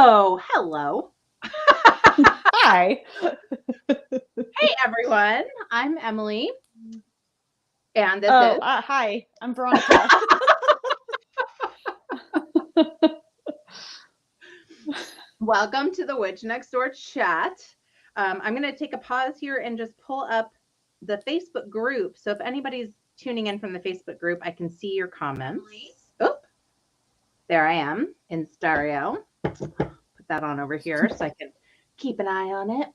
Oh, hello. Hi. Hey, everyone. I'm Emily. And this is... Hi. I'm Veronica. Welcome to the Witch Next Door chat. I'm going to take a pause here and just pull up the Facebook group. So if anybody's tuning in from the Facebook group, I can see your comments. Oh, there I am in stereo. Put that on over here so I can keep an eye on it.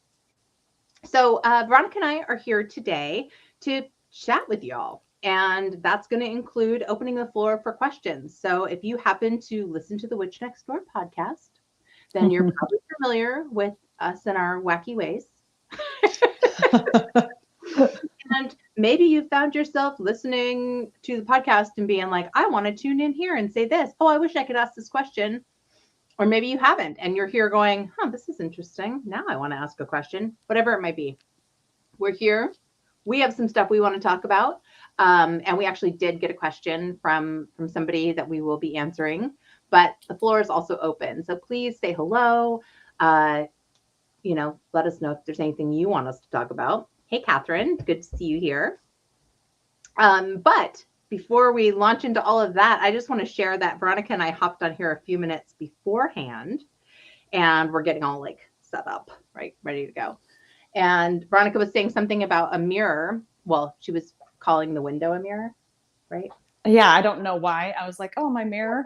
So Veronica and I are here today to chat with y'all. And that's going to include opening the floor for questions. So if you happen to listen to the Witch Next Door podcast, then you're probably familiar with us and our wacky ways. And maybe you found yourself listening to the podcast and being like, I want to tune in here and say this. Oh, I wish I could ask this question. Or maybe you haven't, and you're here going, this is interesting. Now I want to ask a question, whatever it might be. We're here. We have some stuff we want to talk about. And we actually did get a question from somebody that we will be answering, but the floor is also open. So please say hello. Let us know if there's anything you want us to talk about. Hey, Catherine, good to see you here. But before we launch into all of that, I just want to share that Veronica and I hopped on here a few minutes beforehand, and we're getting all set up, right, ready to go. And Veronica was saying something about a mirror. Well, she was calling the window a mirror, right? Yeah, I don't know why. I was like, oh, my mirror.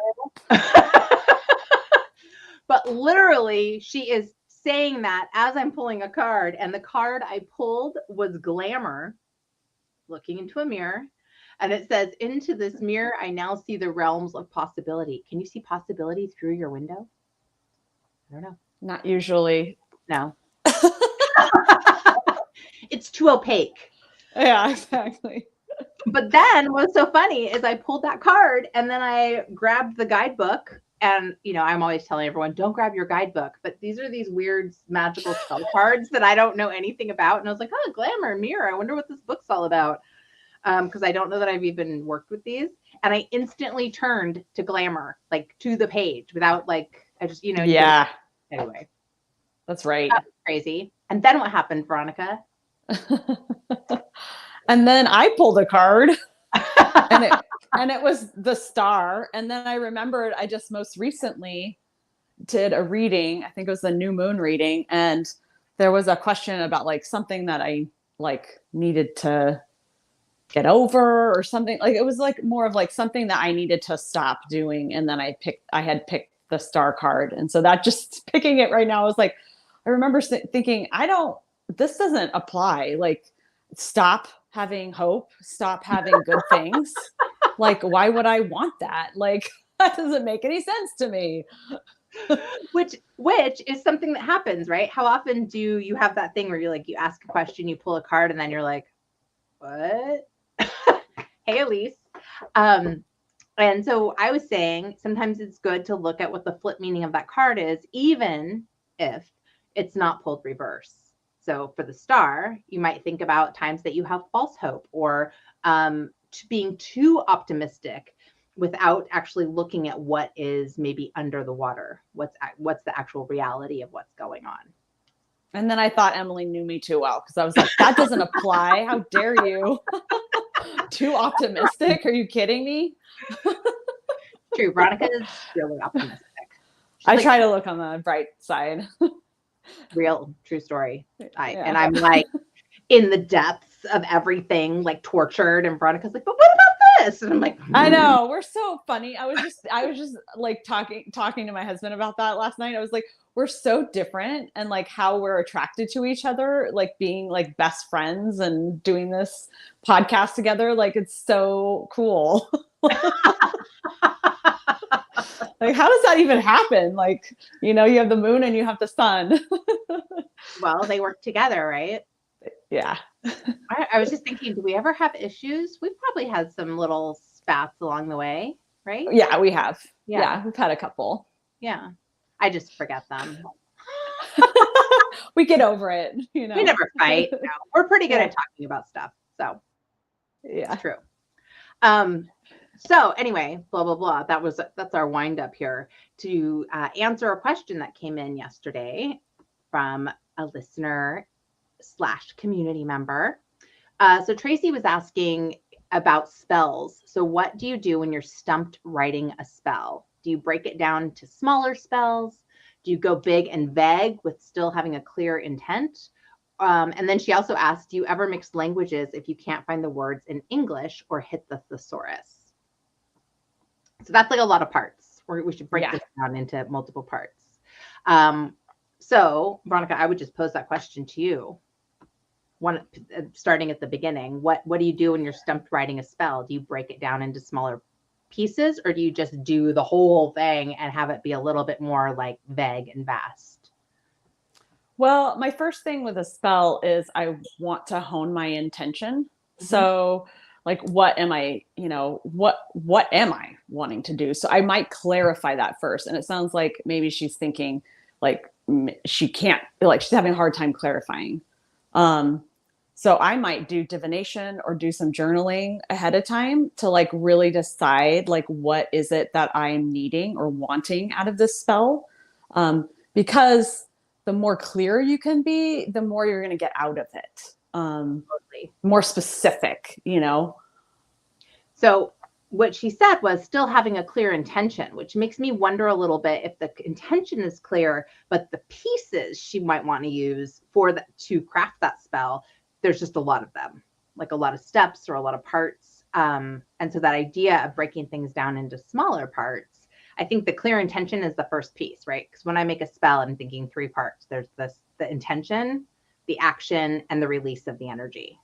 But literally, she is saying that as I'm pulling a card, and the card I pulled was Glamour, looking into a mirror. And it says, into this mirror, I now see the realms of possibility. Can you see possibility through your window? I don't know. Not usually. No. It's too opaque. Yeah, exactly. But then what's so funny is I pulled that card and then I grabbed the guidebook. And, I'm always telling everyone, don't grab your guidebook. But these are these weird magical spell cards that I don't know anything about. And I was like, Glamour, mirror. I wonder what this book's all about. Because I don't know that I've even worked with these. And I instantly turned to Glamour, to the page without I just, Yeah. Anyway. That's right. That was crazy. And then what happened, Veronica? And then I pulled a card and it was the star. And then I remembered I just most recently did a reading. I think it was the new moon reading. And there was a question about something that I needed to get over or something. It was more of something that I needed to stop doing. And then I had picked the star card. And so that just picking it right now was I remember thinking, this doesn't apply. Stop having hope, stop having good things. Why would I want that? That doesn't make any sense to me. Which is something that happens, right? How often do you have that thing where you ask a question, you pull a card, and then you're like, what? Hey, Elise. And so I was saying, sometimes it's good to look at what the flip meaning of that card is, even if it's not pulled reverse. So for the star, you might think about times that you have false hope or being too optimistic without actually looking at what is maybe under the water. What's the actual reality of what's going on? And then I thought Emily knew me too well because I was like, that doesn't apply. How dare you? Too optimistic? Are you kidding me? True. Veronica is really optimistic. I try to look on the bright side. Real true story. And I'm in the depths of everything, tortured, and Veronica's like, but what about this? And I'm like, I know, we're so funny. I was just talking to my husband about that last night. I was like, we're so different, and how we're attracted to each other, being best friends and doing this podcast together. It's so cool. How does that even happen? You have the moon and you have the sun. Well, they work together, right? Yeah. I was just thinking, do we ever have issues? We've probably had some little spats along the way, right? Yeah, we have. Yeah, we've had a couple. Yeah. I just forget them. We get over it, We never fight. No. We're pretty good at talking about stuff. So yeah, it's true. So anyway, blah, blah, blah. That's our wind up here to answer a question that came in yesterday from a listener slash community member. So Tracy was asking about spells. So what do you do when you're stumped writing a spell? Do you break it down to smaller spells? Do you go big and vague with still having a clear intent? And then she also asked, do you ever mix languages if you can't find the words in English or hit the thesaurus? So that's like a lot of parts. We should break this down into multiple parts. So Veronica, I would just pose that question to you. Starting at the beginning, what do you do when you're stumped writing a spell? Do you break it down into smaller pieces, or do you just do the whole thing and have it be a little bit more like vague and vast? Well, my first thing with a spell is I want to hone my intention. Mm-hmm. So like, what am I wanting to do? So I might clarify that first. And it sounds like maybe she's thinking like she's having a hard time clarifying. So I might do divination or do some journaling ahead of time to like really decide like what is it that I'm needing or wanting out of this spell. Because the more clear you can be, the more you're going to get out of it. Totally. More specific, So what she said was still having a clear intention, which makes me wonder a little bit if the intention is clear, but the pieces she might want to use to craft that spell, there's just a lot of them, like a lot of steps or a lot of parts. And so that idea of breaking things down into smaller parts, I think the clear intention is the first piece, right? Because when I make a spell, I'm thinking 3 parts. There's the intention, the action, and the release of the energy.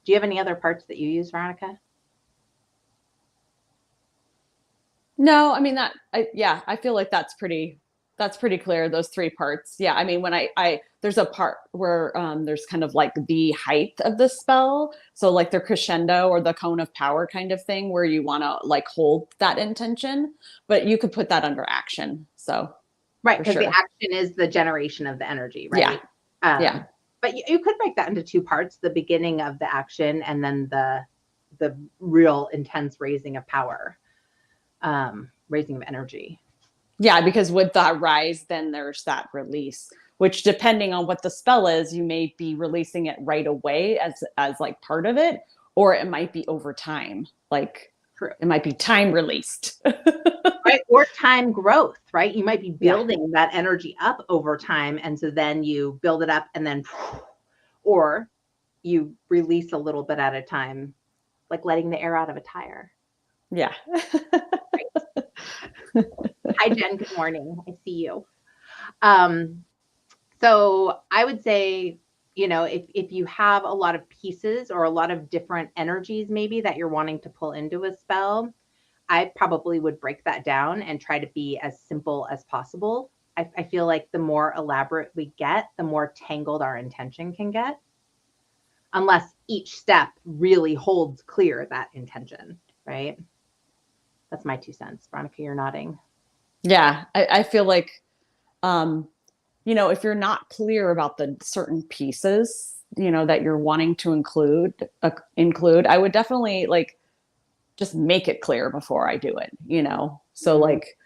Do you have any other parts that you use, Veronica? No, I mean I feel like that's pretty clear, those 3 parts. Yeah, I mean, when I there's a part where there's kind of like the height of the spell. So like the crescendo or the cone of power kind of thing where you want to like hold that intention, but you could put that under action. So right, because the action is the generation of the energy, right? Yeah. But you could break that into 2 parts, the beginning of the action and then the real intense raising of power, raising of energy. Yeah, because with that rise, then there's that release, which depending on what the spell is, you may be releasing it right away as like part of it, or it might be over time. Like it might be time released. Right. Or time growth, right? You might be building that energy up over time. And so then you build it up and then, or you release a little bit at a time, like letting the air out of a tire. Yeah. Hi, Jen. Good morning. I see you. So I would say, if you have a lot of pieces or a lot of different energies, maybe that you're wanting to pull into a spell, I probably would break that down and try to be as simple as possible. I feel like the more elaborate we get, the more tangled our intention can get, unless each step really holds clear that intention, right? That's my 2 cents. Veronica, you're nodding. Yeah, I feel like, if you're not clear about the certain pieces, that you're wanting to include, I would definitely like just make it clear before I do it, So like,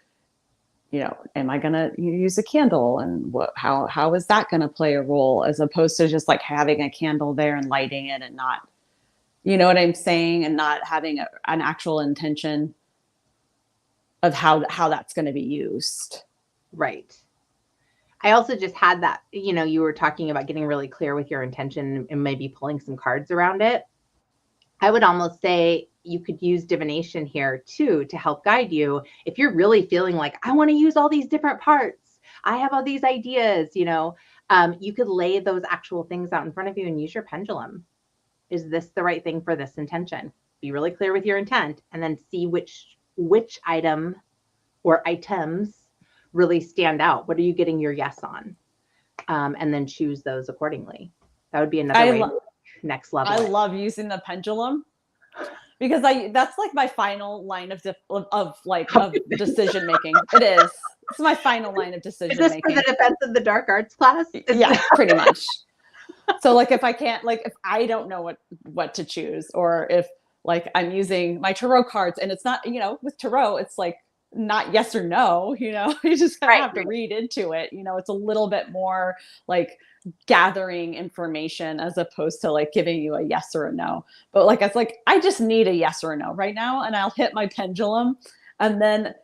am I going to use a candle and how is that going to play a role as opposed to just like having a candle there and lighting it and not, you know what I'm saying? And not having an actual intention of how that's going to be used. Right. I also just had that, you were talking about getting really clear with your intention and maybe pulling some cards around it. I would almost say you could use divination here too to help guide you. If you're really feeling like, I want to use all these different parts, I have all these ideas, you could lay those actual things out in front of you and use your pendulum. Is this the right thing for this intention? Be really clear with your intent and then see which item or items really stand out. What are you getting your yes on? And then choose those accordingly. That would be another way next level. I love using the pendulum because that's like my final line of decision making. It is. It's my final line of decision making. Is this for the Defense of the Dark Arts class? Yeah, pretty much. So like if I don't know what to choose, or if like I'm using my tarot cards, and it's not, with tarot, it's like not yes or no, you just kind of Right, have to right. read into it. It's a little bit more like gathering information as opposed to like giving you a yes or a no. But like, it's like, I just need a yes or a no right now. And I'll hit my pendulum, and then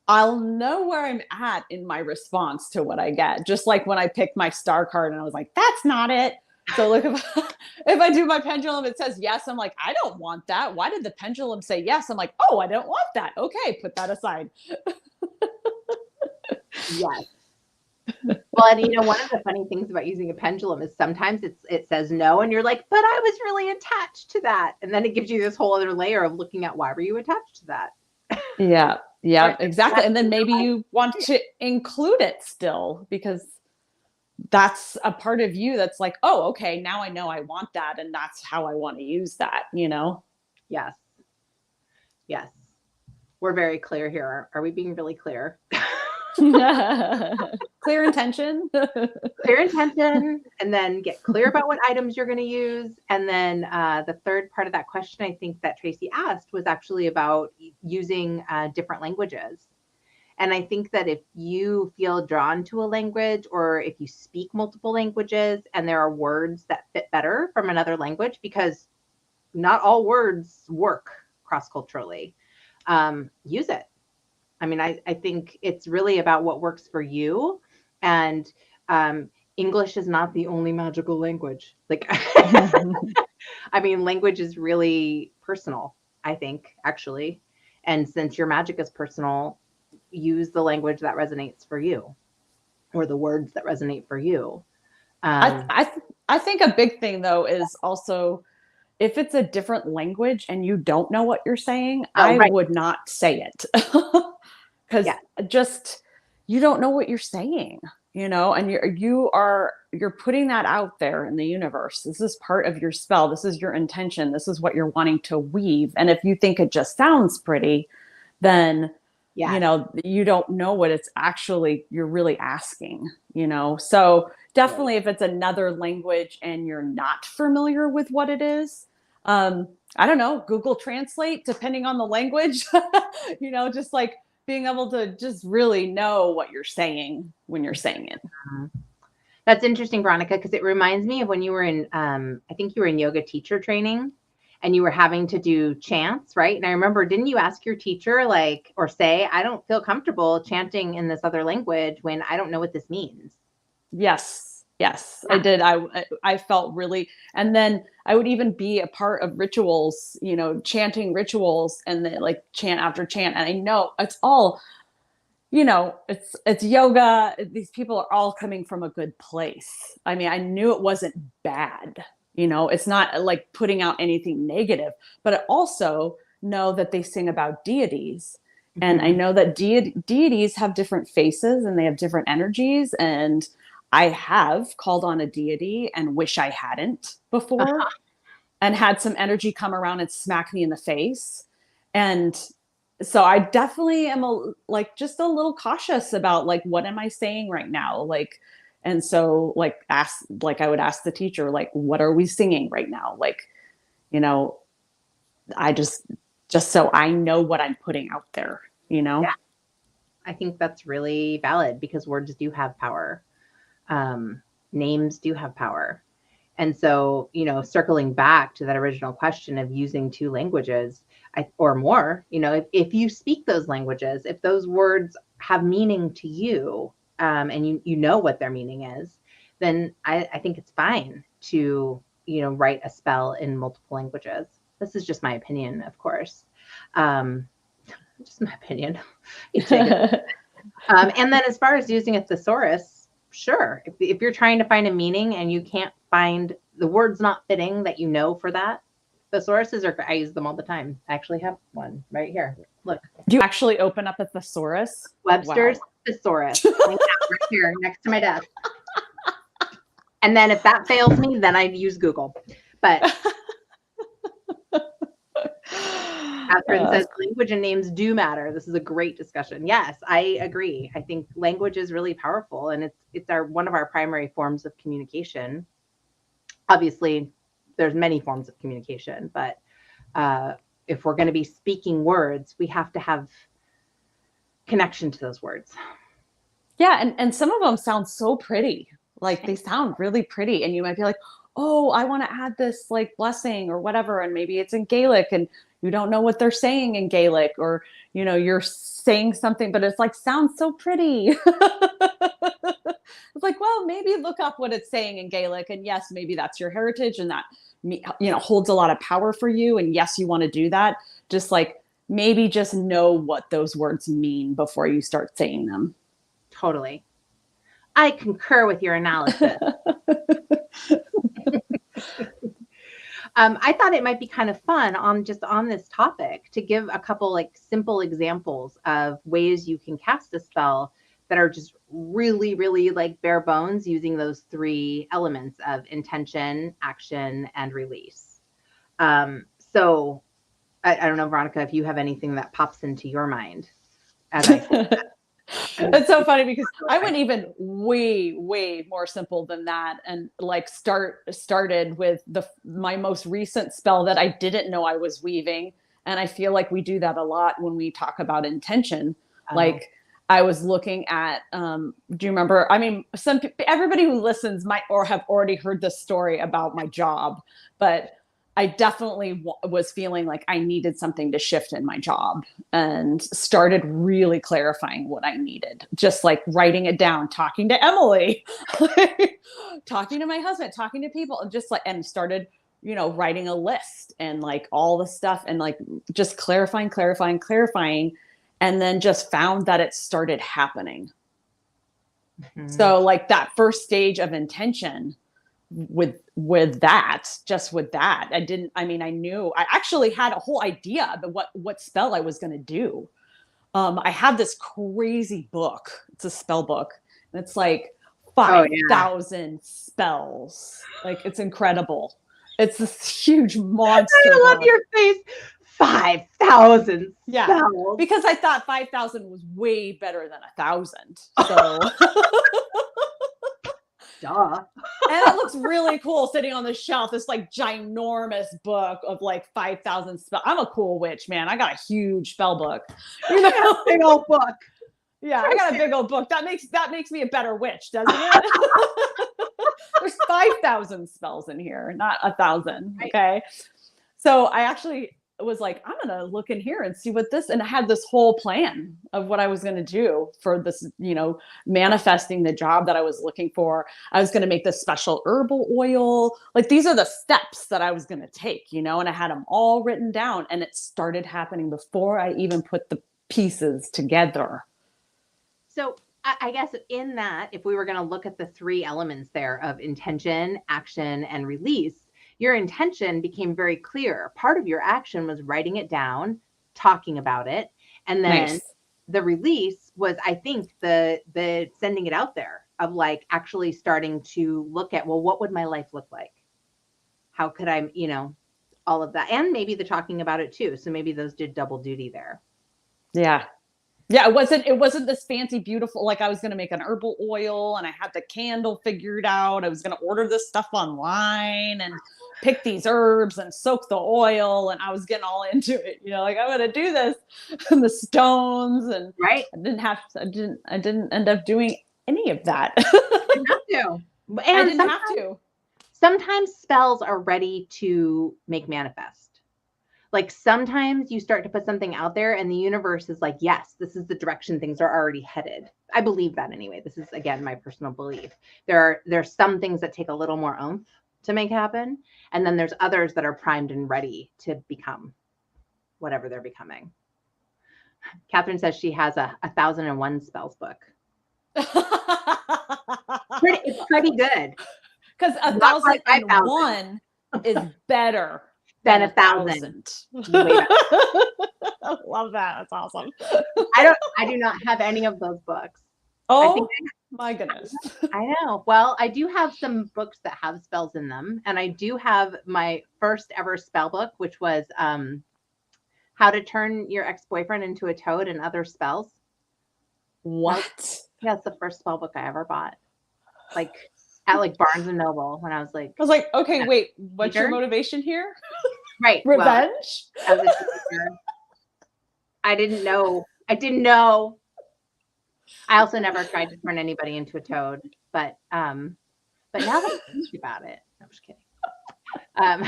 I'll know where I'm at in my response to what I get. Just like when I picked my star card and I was like, that's not it. So look, if I do my pendulum, it says yes. I'm like, I don't want that. Why did the pendulum say yes? I'm like, oh, I don't want that. Okay, put that aside. Yes. Well, and one of the funny things about using a pendulum is sometimes it says no, and you're like, but I was really attached to that. And then it gives you this whole other layer of looking at why were you attached to that? Yeah, yeah, Right. exactly. And then maybe you want to include it still because that's a part of you that's like, oh, okay, now I know I want that, and that's how I want to use that. Yes. Yes. We're very clear here. Are we being really clear? Clear intention. Clear intention, and then get clear about what items you're going to use. And then the third part of that question, I think that Tracy asked, was actually about using different languages. And I think that if you feel drawn to a language, or if you speak multiple languages and there are words that fit better from another language, because not all words work cross-culturally, use it. I mean, I think it's really about what works for you. And English is not the only magical language. Like, I mean, language is really personal, I think, actually. And since your magic is personal, use the language that resonates for you, or the words that resonate for you. I, I, I think a big thing though is also, if it's a different language and you don't know what you're saying, Oh, I right. would not say it. Because Yeah. just, you don't know what you're saying, and you're putting that out there in the universe. This is part of your spell. This is your intention. This is what you're wanting to weave. And if you think it just sounds pretty, then Yes. you don't know what it's actually you're really asking. So definitely, if it's another language and you're not familiar with what it is, I don't know, Google Translate, depending on the language. Just like being able to just really know what you're saying when you're saying it. That's interesting, Veronica, because it reminds me of when you were in, I think you were in yoga teacher training, and you were having to do chants, right? And I remember, didn't you ask your teacher, like, or say, I don't feel comfortable chanting in this other language when I don't know what this means? Yes, I Yeah. did. I felt really, and then I would even be a part of rituals, chanting rituals, and then like chant after chant. And I know it's all, it's yoga. These people are all coming from a good place. I mean, I knew it wasn't bad. It's not like putting out anything negative, but I also know that they sing about deities. And I Mhm. know that deities have different faces and they have different energies. And I have called on a deity and wish I hadn't before, and had some energy come around and smack me in the face. And so I definitely am like just a little cautious about like, what am I saying right now? Like, and so I would ask the teacher, like, what are we singing right now? Like, you know, I just so I know what I'm putting out there. Yeah, I think that's really valid, because words do have power. Names do have power. And so, circling back to that original question of using two languages, or more, if you speak those languages, if those words have meaning to you, and you know what their meaning is, then I think it's fine to, write a spell in multiple languages. This is just my opinion, of course. Um, just my opinion. You take it. And then as far as using a thesaurus, sure. If you're trying to find a meaning and you can't find the words not fitting that for that, thesauruses are, I use them all the time. I actually have one right here. Look, Do you actually open up a thesaurus? Webster's Wow. thesaurus, right here next to my desk. And then if that fails me, then I use Google. But Catherine says language and names do matter. This is a great discussion. Yes, I agree. I think language is really powerful, and it's one of our primary forms of communication. Obviously, there's many forms of communication, but If we're going to be speaking words, we have to have connection to those words. Yeah, and some of them sound so pretty. Like they sound really pretty, and you might be like, "Oh, I want to add this like blessing or whatever," and maybe it's in Gaelic, and you don't know what they're saying in Gaelic, or you're saying something, but it's like sounds so pretty. It's like, well, maybe look up what it's saying in Gaelic, and yes, maybe that's your heritage, and that holds a lot of power for you, and yes, you want to do that. Just like maybe just know what those words mean before you start saying them. Totally. I concur with your analysis. I thought it might be kind of fun on this topic to give a couple like simple examples of ways you can cast a spell that are just really, really like bare bones using those three elements of intention, action, and release. So I don't know, Veronica, if you have anything that pops into your mind as I say that. It's so funny because I went even way, way more simple than that, and like started with my most recent spell that I didn't know I was weaving, and I feel like we do that a lot when we talk about intention. Like I was looking at, do you remember? I mean, everybody who listens might or have already heard this story about my job, but I definitely was feeling like I needed something to shift in my job and started really clarifying what I needed, just like writing it down, talking to Emily, talking to my husband, talking to people, and just like, and started, writing a list and like all the stuff and like just clarifying. And then just found that it started happening. Mm-hmm. So like that first stage of intention with that I knew I actually had a whole idea of what spell I was going to do. I have this crazy book. It's a spell book, and it's like 5,000 spells. Like it's incredible. It's this huge monster. I love your face. 5,000 spells. Because I thought 5,000 was way better than 1,000. So duh. And it looks really cool sitting on the shelf. This like ginormous book of like 5,000 spells. I'm a cool witch, man. I got a huge spell book. Big old book. Yeah, I got a big old book. That makes me a better witch, doesn't it? There's 5,000 spells in here, not 1,000. Okay. So I actually was like, I'm going to look in here and see what this, and I had this whole plan of what I was going to do for this, manifesting the job that I was looking for. I was going to make this special herbal oil. Like these are the steps that I was going to take, and I had them all written down, and it started happening before I even put the pieces together. So I guess in that, if we were going to look at the three elements there of intention, action, and release, your intention became very clear. Part of your action was writing it down, talking about it. And then the release was, I think, the sending it out there of like actually starting to look at, well, what would my life look like? How could I, all of that. And maybe the talking about it too. So maybe those did double duty there. Yeah. Yeah, it wasn't this fancy, beautiful, like I was going to make an herbal oil and I had the candle figured out. I was going to order this stuff online and pick these herbs and soak the oil. And I was getting all into it, like I'm going to do this and the stones. And right. I didn't end up doing any of that. You have to. And I didn't have to. Sometimes spells are ready to make manifest. Like sometimes you start to put something out there and the universe is like, yes, this is the direction things are already headed. I believe that anyway. This is, again, my personal belief. There's some things that take a little more oomph to make happen. And then there's others that are primed and ready to become whatever they're becoming. Catherine says she has a 1,001 spells book. It's pretty good. Because 1,001 is better than 1,000. I love that. That's awesome. I do not have any of those books. Oh my goodness. I know. Well, I do have some books that have spells in them. And I do have my first ever spell book, which was How to Turn Your Ex-Boyfriend into a Toad and Other Spells. What? Yeah, it's the first spell book I ever bought. Like at like Barnes and Noble when I was like, okay, wait, what's your motivation here? Right. Well, Revenge. as a teenager, I didn't know. I didn't know. I also never tried to turn anybody into a toad, but now that I think about it, no, I'm just kidding. Um,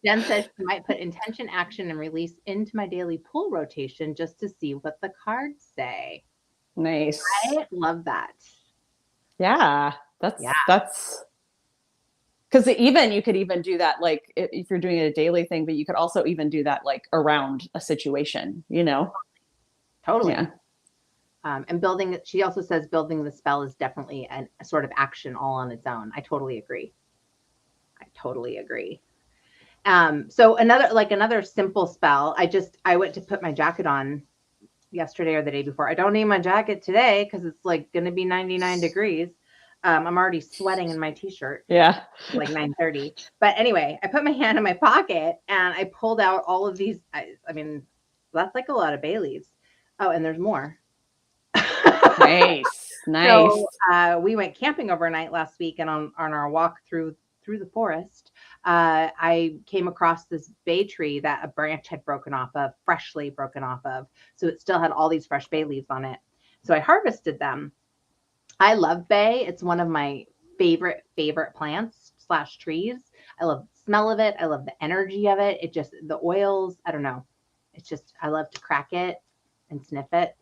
Jen says she might put intention, action, and release into my daily pull rotation just to see what the cards say. Nice. I love that. Yeah, Yeah. that's because even you could even do that like if you're doing a daily thing, but you could also even do that like around a situation, you know? Totally. Yeah. And building, she also says building the spell is definitely a sort of action all on its own. I totally agree. I totally agree. So another simple spell. I went to put my jacket on yesterday or the day before. I don't need my jacket today because it's like going to be 99 degrees. I'm already sweating in my t-shirt. Yeah. Like 9:30. But anyway, I put my hand in my pocket and I pulled out all of these. I mean, that's like a lot of bay leaves. Oh, and there's more. Nice. Nice. So we went camping overnight last week, and on our walk through the forest, I came across this bay tree that a branch had broken off of, freshly broken off of. So it still had all these fresh bay leaves on it. So I harvested them. I love bay. It's one of my favorite plants / trees. I love the smell of it. I love the energy of it. It just, the oils, I don't know. It's just, I love to crack it and sniff it.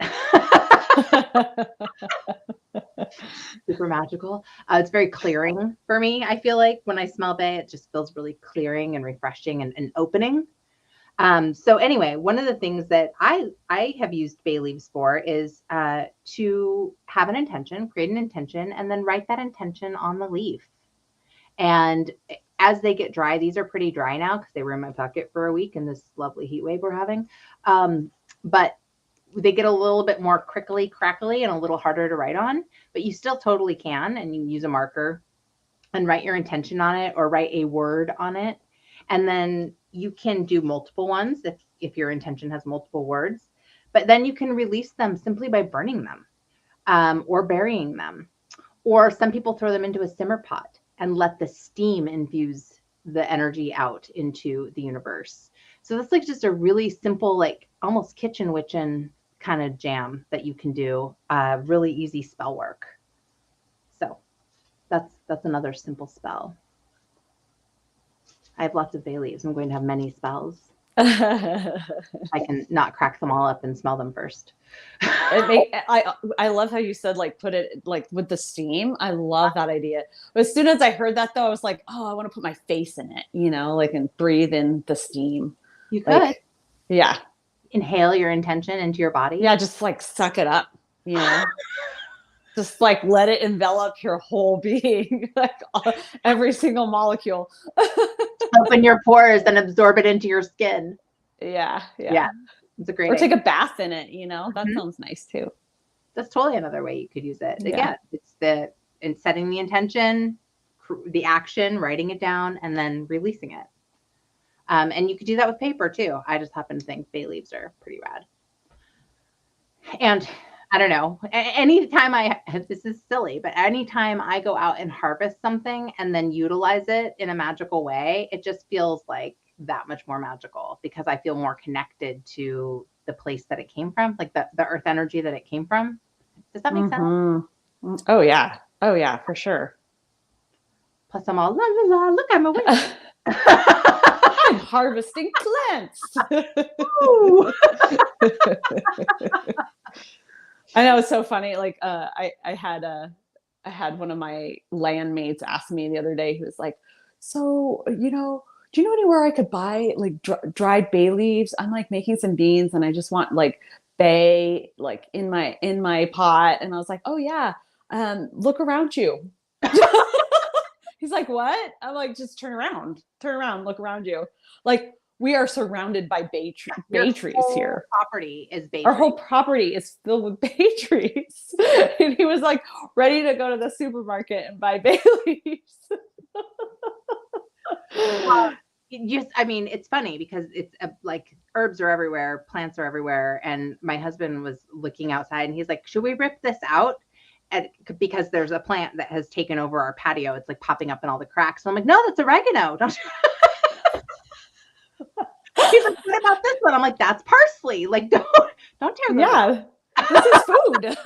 Super magical. It's very clearing for me. I feel like when I smell bay, it just feels really clearing and refreshing and opening. So anyway, one of the things that I have used bay leaves for is to have an intention, create an intention, and then write that intention on the leaf. And as they get dry, these are pretty dry now because they were in my bucket for a week in this lovely heat wave we're having. But they get a little bit more crickly, crackly, and a little harder to write on, but you still totally can. And you can use a marker and write your intention on it or write a word on it. And then you can do multiple ones if your intention has multiple words, but then you can release them simply by burning them or burying them. Or some people throw them into a simmer pot and let the steam infuse the energy out into the universe. So that's like just a really simple, like almost kitchen witchin kind of jam that you can do. Really easy spell work. So that's another simple spell. I have lots of bay leaves. I'm going to have many spells. I can not crack them all up and smell them first. I love how you said like put it like with the steam. I love that idea. But as soon as I heard that though, I was like, oh, I want to put my face in it, you know, like and breathe in the steam. You could. Like, yeah. Inhale your intention into your body. Yeah, just like suck it up, you know. Just like let it envelop your whole being, like every single molecule. Open your pores and absorb it into your skin. Yeah. It's a great or idea. take a bath in it, you know. That sounds nice too. That's totally another way you could use it. Yeah. Again, it's in setting the intention, the action, writing it down, and then releasing it. And you could do that with paper too. I just happen to think bay leaves are pretty rad. And I don't know, anytime this is silly, but anytime I go out and harvest something and then utilize it in a magical way, it just feels like that much more magical because I feel more connected to the place that it came from, like the earth energy that it came from. Does that make sense? Oh yeah, for sure. Plus I'm all la la la, look, I'm a witch. I'm harvesting plants. I know, it's so funny. Like I had one of my landmates ask me the other day. He was like, "So, you know, do you know anywhere I could buy like dried bay leaves? I'm like making some beans, and I just want like bay like in my pot." And I was like, "Oh yeah, look around you." He's like, "What?" I'm like, "Just turn around, look around you." Like we are surrounded by bay trees here. Property is bay. Our whole property is filled with bay trees. And he was like ready to go to the supermarket and buy bay leaves. I mean, it's funny because it's like herbs are everywhere, plants are everywhere. And my husband was looking outside and he's like, should we rip this out? Because there's a plant that has taken over our patio. It's like popping up in all the cracks. So I'm like, no, that's oregano. He's like, what about this one? I'm like, that's parsley. Like, don't tear those up. Yeah, this is food.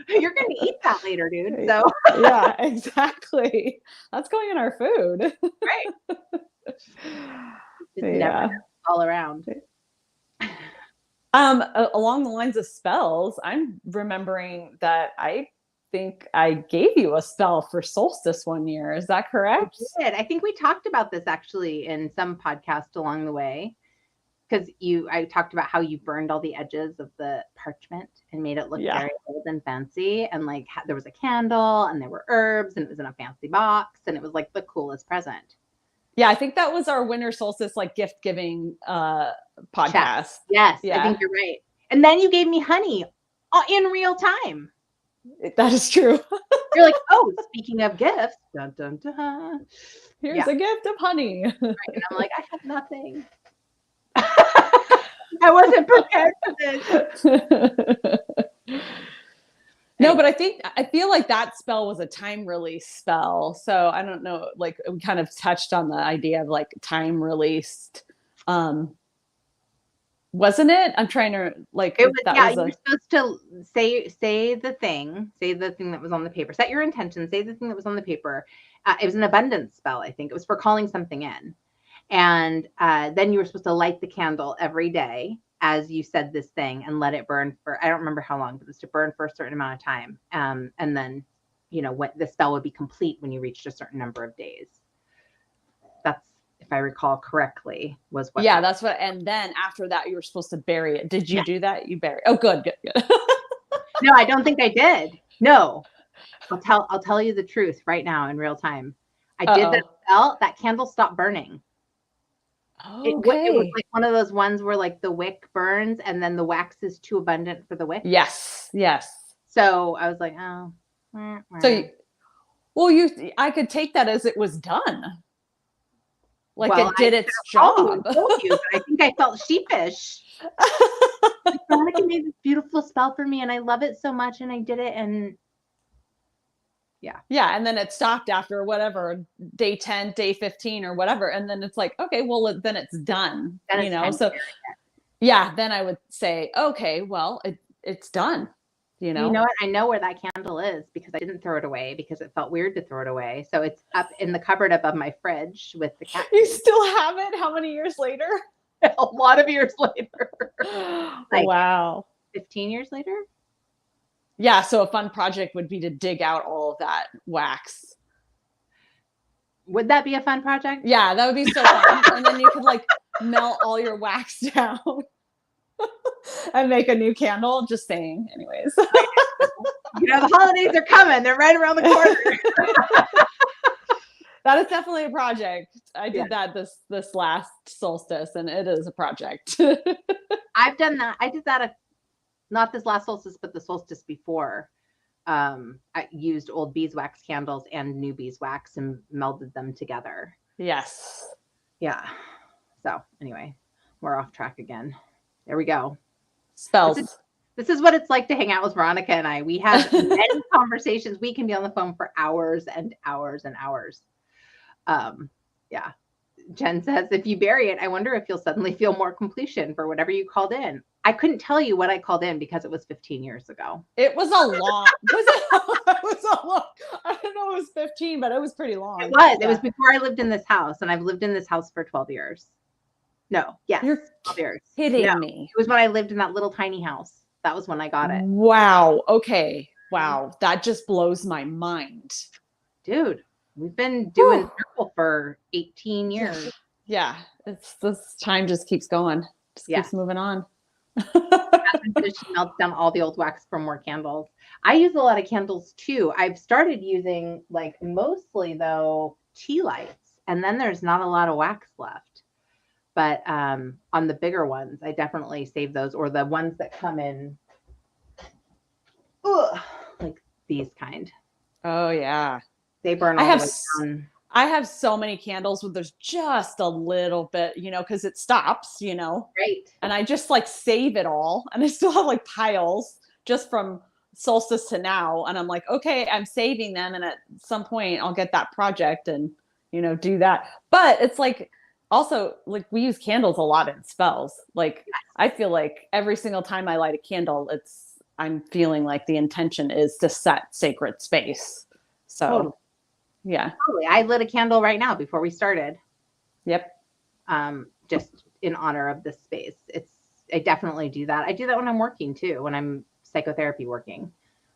You're going to eat that later, dude. So, Yeah, exactly. That's going in our food. right. Just never Yeah. know, all around. Along the lines of spells, I'm remembering that I think I gave you a spell for solstice one year. Is that correct? I did. I think we talked about this actually in some podcast along the way. Because I talked about how you burned all the edges of the parchment and made it look Yeah. very old and fancy. And like there was a candle and there were herbs and it was in a fancy box and it was like the coolest present. Yeah, I think that was our winter solstice like gift giving podcast. Yes, yeah. I think you're right. And then you gave me honey in real time. That is true. You're like, oh, speaking of gifts, dun, dun, dun. Here's a gift of honey. Right. And I'm like, I have nothing. I wasn't prepared for this. No, but I feel like that spell was a time release spell. So I don't know, like we kind of touched on the idea of like time released. Wasn't it? I'm trying to like it was, yeah, you were supposed to say the thing that was on the paper. Set your intention, say the thing that was on the paper. It was an abundance spell, I think. It was for calling something in. And then you were supposed to light the candle every day as you said this thing and let it burn for, I don't remember how long, but it was to burn for a certain amount of time. And then, what the spell would be complete when you reached a certain number of days. That's, if I recall correctly, was what. Yeah, that's what. And then after that, you were supposed to bury it. Did you do that? You bury? Oh, good. No, I don't think I did. No, I'll tell you the truth right now in real time. I did that spell. That candle stopped burning. Okay. It was like one of those ones where like the wick burns and then the wax is too abundant for the wick. Yes. So I was like, oh. So, I could take that as it was done. Like it did its job. I told you, but I think I felt sheepish. Veronica made this beautiful spell for me and I love it so much and I did it and yeah, and then it stopped after whatever day 10, day 15 or whatever, and then it's like, okay, well then it's done. So yeah, then I would say, okay, well it's done. You know what? I know where that candle is because I didn't throw it away because it felt weird to throw it away. So it's up in the cupboard above my fridge with the cat. You still have it? How many years later? A lot of years later. Like, wow. 15 years later? Yeah, so a fun project would be to dig out all of that wax. Would that be a fun project? Yeah, that would be so fun. And then you could like melt all your wax down and make a new candle. Just saying, anyways. The holidays are coming. They're right around the corner. That is definitely a project. I did that this last solstice, and it is a project. I've done that. I did that not this last solstice, but the solstice before. I used old beeswax candles and new beeswax and melded them together. Yes. Yeah. So anyway, we're off track again. There we go. Spells. This is what it's like to hang out with Veronica and I. We have many conversations. We can be on the phone for hours and hours and hours. Yeah. Jen says, if you bury it, I wonder if you'll suddenly feel more completion for whatever you called in. I couldn't tell you what I called in because it was 15 years ago. It was a long, I don't know, it was 15, but it was pretty long. It was. Yeah. It was before I lived in this house, and I've lived in this house for 12 years. No, yes, you're 12 years. Kidding me. It was when I lived in that little tiny house. That was when I got it. Wow. Okay. Wow. That just blows my mind. Dude, we've been doing circle for 18 years. Yeah. This time just keeps going. Keeps moving on. She melts down all the old wax for more candles. I use a lot of candles too. I've started using like mostly though tea lights, and then there's not a lot of wax left. But on the bigger ones, I definitely save those, or the ones that come in like these kind. Oh yeah. They burn all the way down. I have so many candles where there's just a little bit, because it stops, Right. And I just like save it all. And I still have like piles just from solstice to now. And I'm like, okay, I'm saving them. And at some point I'll get that project and, do that. But it's like also like we use candles a lot in spells. Like I feel like every single time I light a candle, I'm feeling like the intention is to set sacred space. Totally. So yeah. Totally. I lit a candle right now before we started. Yep. Just in honor of this space. I definitely do that. I do that when I'm working too, when I'm psychotherapy working.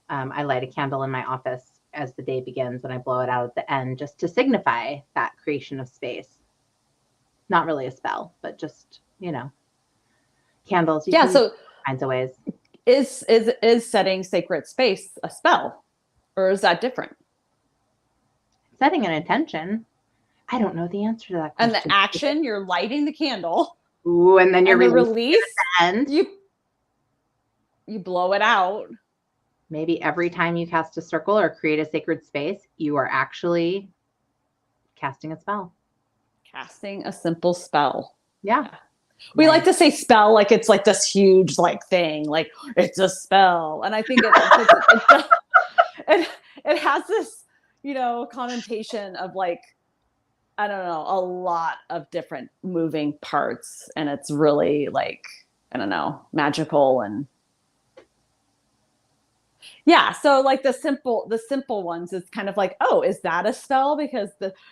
I light a candle in my office as the day begins and I blow it out at the end just to signify that creation of space. Not really a spell, but just, candles. You Yeah. can use So all kinds of ways. is setting sacred space a spell, or is that different? Setting an intention. I don't know the answer to that And question. the action, you're lighting the candle. Ooh, and then you're and the releasing release, it at the end. you blow it out. Maybe every time you cast a circle or create a sacred space, you are actually casting a spell. Casting a simple spell. Yeah. We like to say spell like it's like this huge like thing, like it's a spell. And I think it has this, connotation of like, I don't know, a lot of different moving parts. And it's really like, I don't know, magical and yeah. So like the simple ones, it's kind of like, oh, is that a spell? Because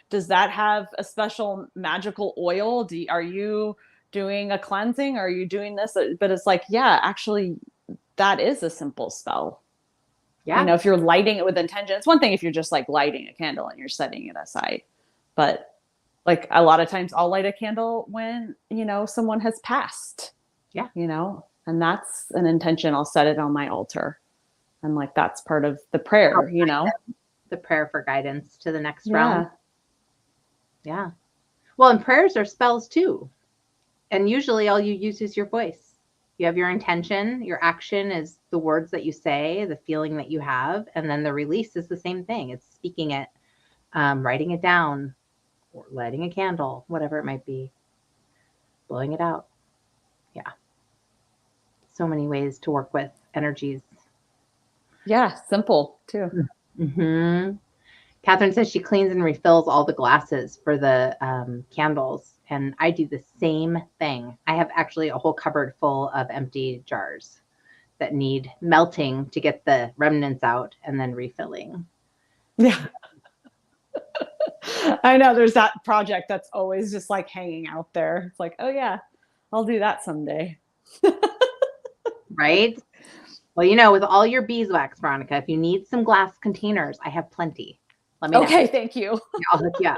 does that have a special magical oil? Are you doing a cleansing? Are you doing this? But it's like, yeah, actually that is a simple spell. Yeah. If you're lighting it with intention, it's one thing if you're just like lighting a candle and you're setting it aside. But like a lot of times I'll light a candle when, someone has passed. Yeah. And that's an intention. I'll set it on my altar. And like that's part of the prayer, The prayer for guidance to the next realm. Yeah. Well, and prayers are spells too. And usually all you use is your voice. You have your intention, your action is the words that you say, the feeling that you have, and then the release is the same thing. It's speaking it, writing it down, or lighting a candle, whatever it might be, blowing it out. Yeah. So many ways to work with energies. Yeah, simple too. Mm-hmm. Catherine says she cleans and refills all the glasses for the candles. And I do the same thing. I have actually a whole cupboard full of empty jars that need melting to get the remnants out and then refilling. Yeah. I know there's that project that's always just like hanging out there. It's like, oh yeah, I'll do that someday. Right? Well, with all your beeswax, Veronica, if you need some glass containers, I have plenty. Let me know. Okay, thank you. I'll hook you up.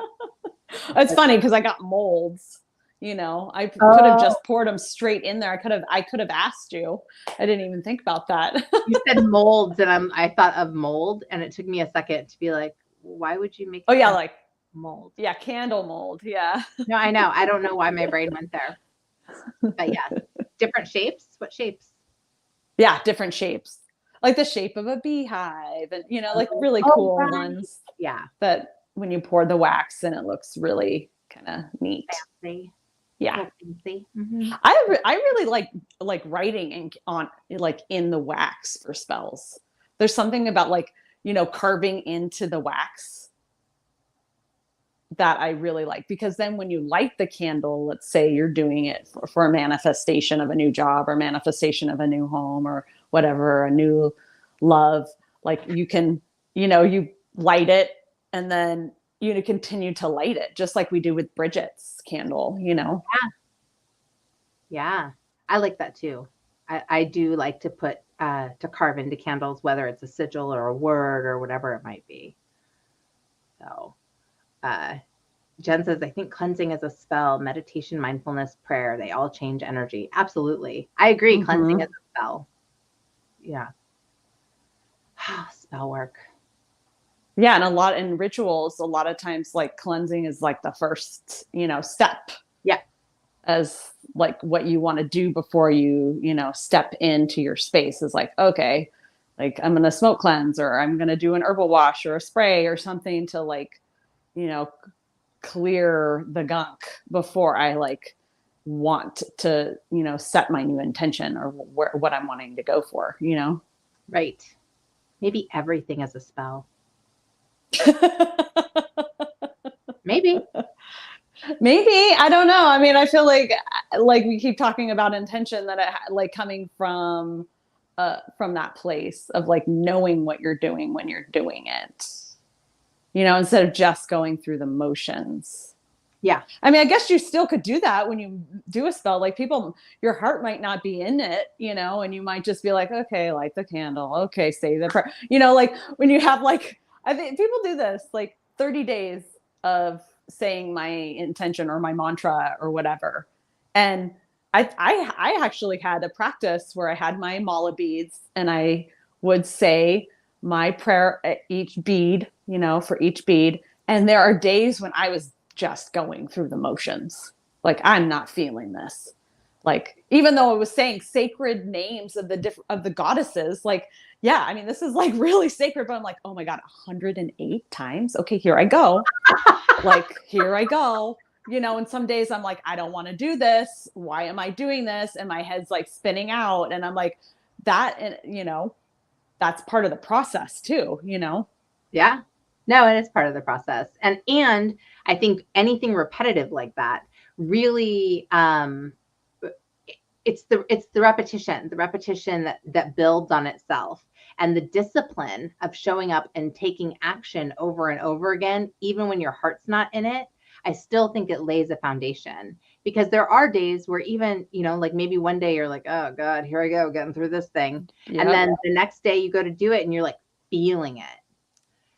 It's funny because I got molds. I could have just poured them straight in there. I could have asked you. I didn't even think about that. You said molds, and I thought of mold, and it took me a second to be like, why would you make? Oh yeah, like mold. Yeah, candle mold. Yeah. No, I know. I don't know why my brain went there. But yeah, different shapes. What shapes? Yeah, different shapes. Like the shape of a beehive and like really cool ones. Yeah. That when you pour the wax and it looks really kind of neat. Fancy. Yeah. Fancy. Mm-hmm. I really like writing in the wax for spells. There's something about carving into the wax that I really like, because then when you light the candle, let's say you're doing it for a manifestation of a new job or manifestation of a new home or whatever, a new love, like you can, you light it and then you continue to light it just like we do with Bridget's candle, Yeah. Yeah. I like that too. I do like to put, to carve into candles, whether it's a sigil or a word or whatever it might be. So, Jen says, I think cleansing is a spell, meditation, mindfulness, prayer. They all change energy. Absolutely. I agree. Mm-hmm. Cleansing is a spell. Yeah. Spell work. Yeah. And in rituals, a lot of times like cleansing is like the first, step. Yeah. As like what you want to do before you, step into your space is like, okay, like I'm going to smoke cleanse, or I'm going to do an herbal wash or a spray or something to like, clear the gunk before I want to, set my new intention or what I'm wanting to go for, Right. Maybe everything is a spell. Maybe. Maybe, I don't know. I mean, I feel like we keep talking about intention that like coming from that place of like knowing what you're doing when you're doing it. Instead of just going through the motions. Yeah. I mean, I guess you still could do that when you do a spell. Like people, your heart might not be in it, and you might just be like, okay, light the candle. Okay, say the prayer. Like when you have like, I think people do this like 30 days of saying my intention or my mantra or whatever. And I actually had a practice where I had my mala beads and I would say my prayer at each bead, for each bead. And there are days when I was just going through the motions. Like, I'm not feeling this. Like, even though I was saying sacred names of the goddesses, like, yeah, I mean, this is like really sacred, but I'm like, oh my God, 108 times. Okay, here I go. Like, here I go. And some days I'm like, I don't want to do this. Why am I doing this? And my head's like spinning out. And I'm like, that, and that's part of the process too, Yeah. No, it is part of the process. And I think anything repetitive like that really it's the repetition that builds on itself, and the discipline of showing up and taking action over and over again, even when your heart's not in it. I still think it lays a foundation, because there are days where even, like maybe one day you're like, oh God, here I go, getting through this thing. Yep. And then the next day you go to do it and you're like feeling it.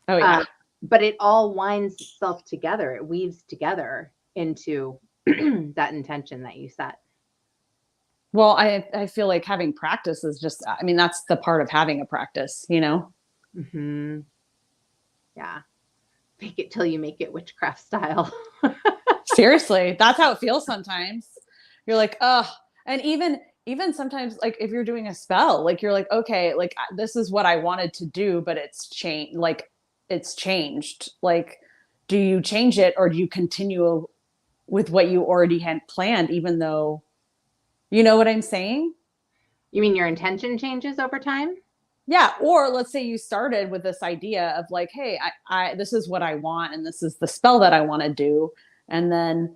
Oh yeah. But it all winds itself together. It weaves together into that intention that you set. Well, I feel like having practice is just, I mean, that's the part of having a practice, Mm-hmm. Yeah. Fake it till you make it witchcraft style. Seriously, that's how it feels sometimes. You're like, oh, and even sometimes, like if you're doing a spell, like you're like, okay, like this is what I wanted to do, but it's changed. Like it's changed. Like, do you change it or do you continue with what you already had planned, even though, you know what I'm saying? You mean your intention changes over time? Yeah. Or let's say you started with this idea of like, hey, I this is what I want and this is the spell that I want to do. And then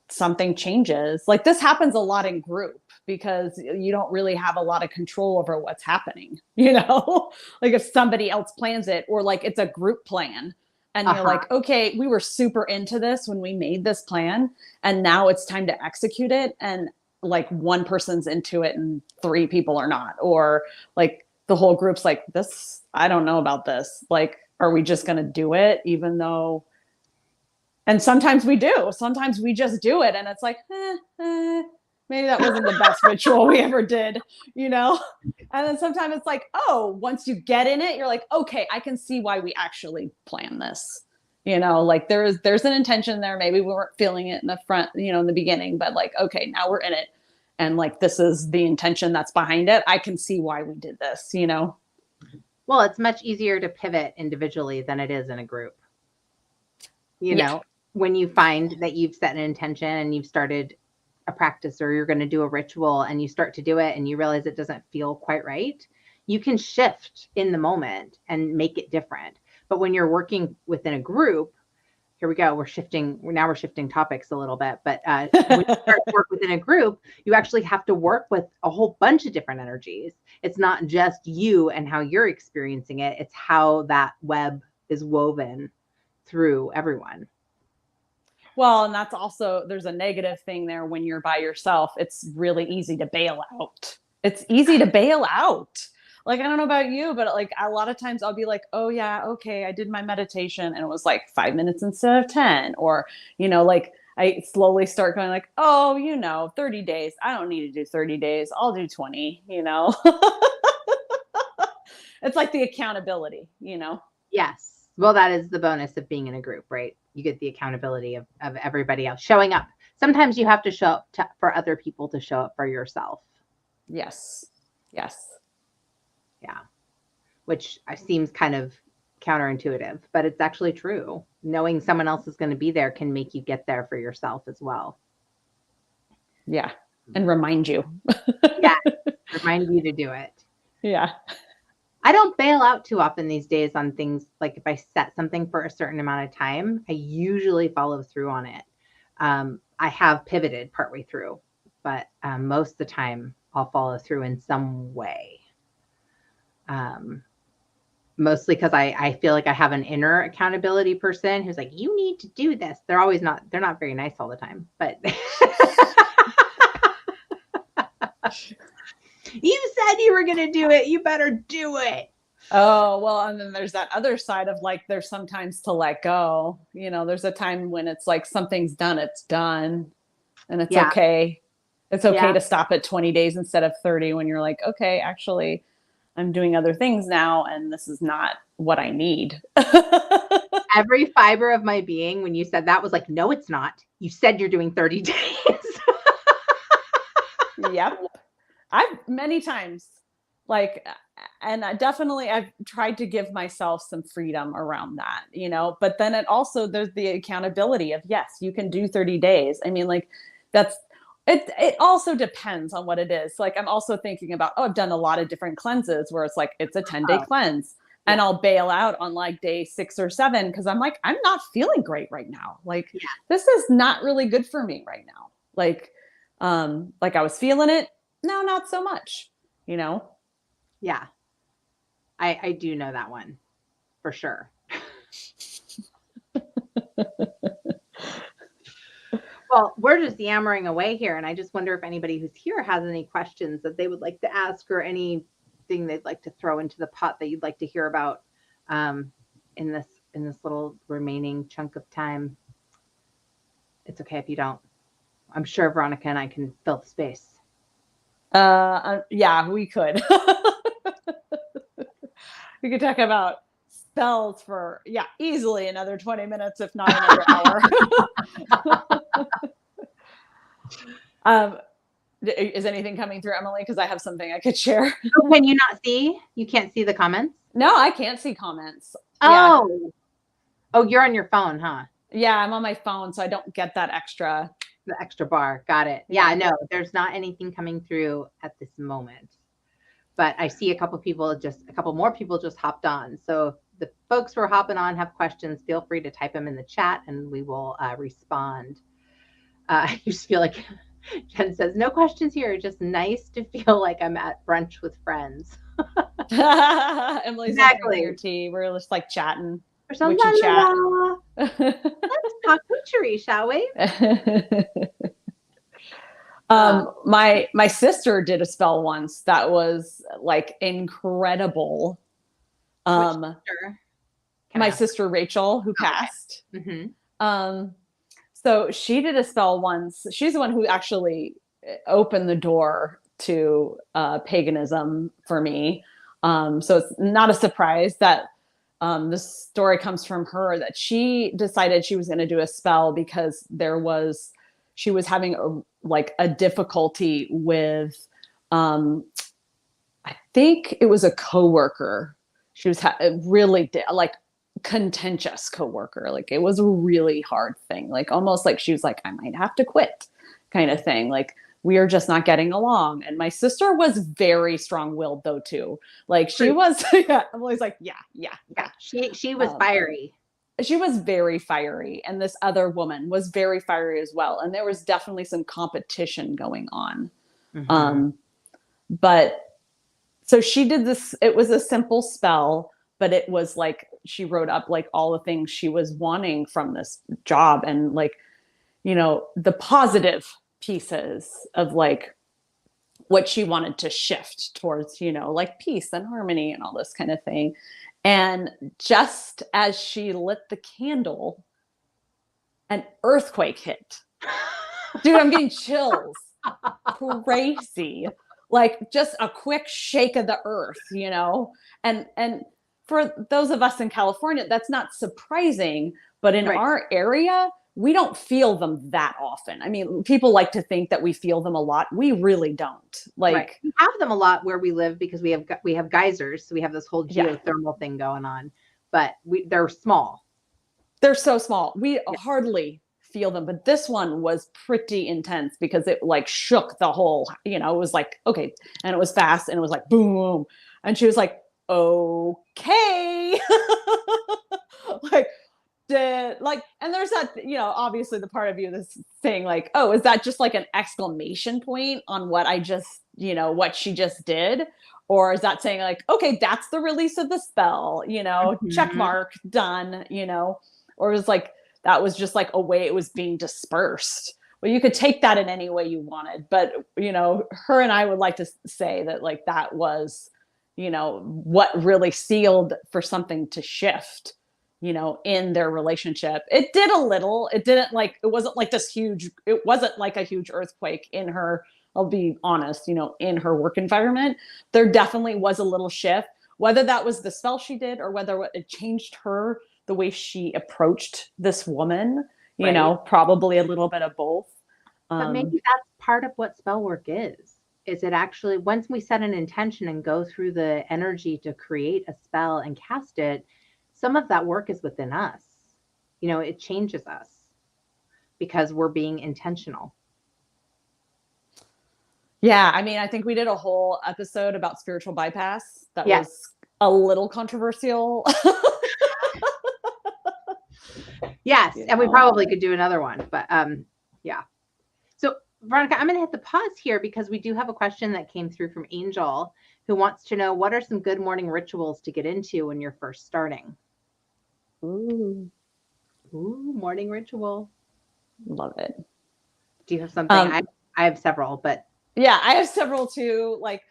something changes. Like this happens a lot in group because you don't really have a lot of control over what's happening, like if somebody else plans it or like it's a group plan and you're like, okay, we were super into this when we made this plan and now it's time to execute it. And like one person's into it and 3 people are not, or like the whole group's like, this, I don't know about this. Like, are we just going to do it? Even though, and sometimes we do, sometimes we just do it. And it's like, maybe that wasn't the best ritual we ever did, And then sometimes it's like, oh, once you get in it, you're like, okay, I can see why we actually plan this. Like there's an intention there. Maybe we weren't feeling it in the front, in the beginning, but like, okay, now we're in it. And like, this is the intention that's behind it. I can see why we did this, Well, it's much easier to pivot individually than it is in a group. When you find that you've set an intention and you've started a practice or you're going to do a ritual and you start to do it and you realize it doesn't feel quite right, you can shift in the moment and make it different. But when you're working within a group, here we go. We're shifting topics a little bit, but when you start to work within a group, you actually have to work with a whole bunch of different energies. It's not just you and how you're experiencing it. It's how that web is woven through everyone. Well, and that's also, there's a negative thing there when you're by yourself. It's really easy to bail out. It's easy to bail out. Like, I don't know about you, but like a lot of times I'll be like, oh yeah, okay, I did my meditation and it was like 5 minutes instead of 10. Or, like I slowly start going like, oh, 30 days. I don't need to do 30 days. I'll do 20, It's like the accountability, Yes. Well, that is the bonus of being in a group, right? You get the accountability of everybody else showing up. Sometimes you have to show up for other people to show up for yourself. Yes. Yes. Yeah. Which seems kind of counterintuitive, but it's actually true. Knowing someone else is going to be there can make you get there for yourself as well. Yeah. And remind you. Yeah. Remind you to do it. Yeah. I don't bail out too often these days on things. Like if I set something for a certain amount of time, I usually follow through on it. I have pivoted partway through, but most of the time I'll follow through in some way. Um, Mostly because I feel like I have an inner accountability person who's like, you need to do this. They're not very nice all the time, but you said you were going to do it. You better do it. Oh, well, and then there's that other side of like, there's sometimes to let go. There's a time when it's like something's done, it's done. And it's Yeah. okay. It's okay Yeah. to stop at 20 days instead of 30 when you're like, okay, actually, I'm doing other things now, and this is not what I need. Every fiber of my being, when you said that, was like, no, it's not. You said you're doing 30 days. Yep. I've many times, like, and I've tried to give myself some freedom around that, but then there's the accountability of, yes, you can do 30 days. I mean, like, it also depends on what it is. Like, I'm also thinking about, I've done a lot of different cleanses where it's like, it's a 10-day cleanse. Yeah. And I'll bail out on like day 6 or 7 because I'm like, I'm not feeling great right now. Like, this is not really good for me right now. Like I was feeling it. No, not so much, Yeah. I do know that one for sure. Well, we're just yammering away here, and I just wonder if anybody who's here has any questions that they would like to ask or anything they'd like to throw into the pot that you'd like to hear about in this little remaining chunk of time. It's okay if you don't. I'm sure Veronica and I can fill the space. Yeah, we could. We could talk about spells for easily another 20 minutes, if not another hour. Is anything coming through, Emily? Because I have something I could share. Oh, can you not see? You can't see the comments? No, I can't see comments. Oh. Yeah. Oh, you're on your phone, huh? Yeah, I'm on my phone, so I don't get that the extra bar. Got it. Yeah, no, there's not anything coming through at this moment. But I see a couple more people just hopped on. So the folks who are hopping on have questions, feel free to type them in the chat and we will respond. I just feel like Jen says, no questions here. Just nice to feel like I'm at brunch with friends. Emily's exactly. Your tea. We're just like chatting. Let's talk witchery, shall we? My sister did a spell once that was like incredible. My sister Rachel, who passed. Mm-hmm. So she did a spell once. She's the one who actually opened the door to paganism for me. So it's not a surprise that this story comes from her, that she decided she was going to do a spell because she was having a difficulty with, I think it was a coworker. She was really contentious coworker. Like, it was a really hard thing. Like, almost like she was like, I might have to quit kind of thing. Like, we are just not getting along. And my sister was very strong-willed though too. Like, she was, I'm always like, yeah. She was fiery. She was very fiery. And this other woman was very fiery as well. And there was definitely some competition going on. Mm-hmm. But so she did this, it was a simple spell, but it was like, she wrote up like all the things she was wanting from this job and like, the positive pieces of like what she wanted to shift towards, like peace and harmony and all this kind of thing. And just as she lit the candle, an earthquake hit. Dude, I'm getting chills. Crazy. Like, just a quick shake of the earth, and for those of us in California, that's not surprising, but in our area, we don't feel them that often. I mean, people like to think that we feel them a lot. We really don't. Like, we have them a lot where we live because we have geysers, so we have this whole geothermal thing going on. But they're small. They're so small. We hardly feel them, but this one was pretty intense because it like shook the whole. It was like, okay, and it was fast, and it was like boom, and she was like, okay. like, and there's that, obviously the part of you that's saying like, oh, is that just like an exclamation point on what I just, what she just did? Or is that saying like, okay, that's the release of the spell, check Mhm. mark, done, or it was like, that was just like a way it was being dispersed. Well, you could take that in any way you wanted, but her and I would like to say that like that was, what really sealed for something to shift, in their relationship. It did a little. It didn't like, it wasn't like this huge, it wasn't like a huge earthquake in her, I'll be honest, in her work environment. There definitely was a little shift, whether that was the spell she did or whether it changed her, the way she approached this woman, Right. probably a little bit of both. But maybe that's part of what spell work is. Is it actually, once we set an intention and go through the energy to create a spell and cast it, some of that work is within us. It changes us because we're being intentional. Yeah, I mean, I think we did a whole episode about spiritual bypass that Yes. was a little controversial. Yes. And we probably could do another one, but yeah. So Veronica, I'm going to hit the pause here because we do have a question that came through from Angel, who wants to know, what are some good morning rituals to get into when you're first starting? Ooh, Morning ritual. love it. Do you have something? I have several, but yeah, I have several too. Like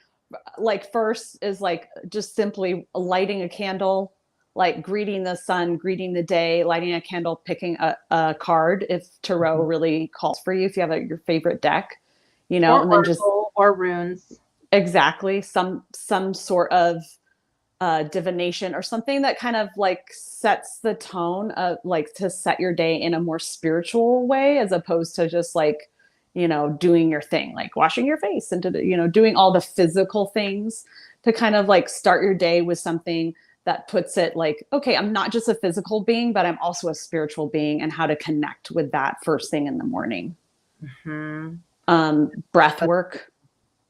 first is like just simply lighting a candle, like greeting the sun, greeting the day, lighting a candle, picking a card if tarot really calls for you, if you have your favorite deck, or and then just or runes. exactly some sort of divination or something that kind of like sets the tone of like to set your day in a more spiritual way, as opposed to just like doing your thing, like washing your face and doing all the physical things, to kind of like start your day with something that puts it like, okay, I'm not just a physical being, but I'm also a spiritual being, and how to connect with that first thing in the morning. Breath work,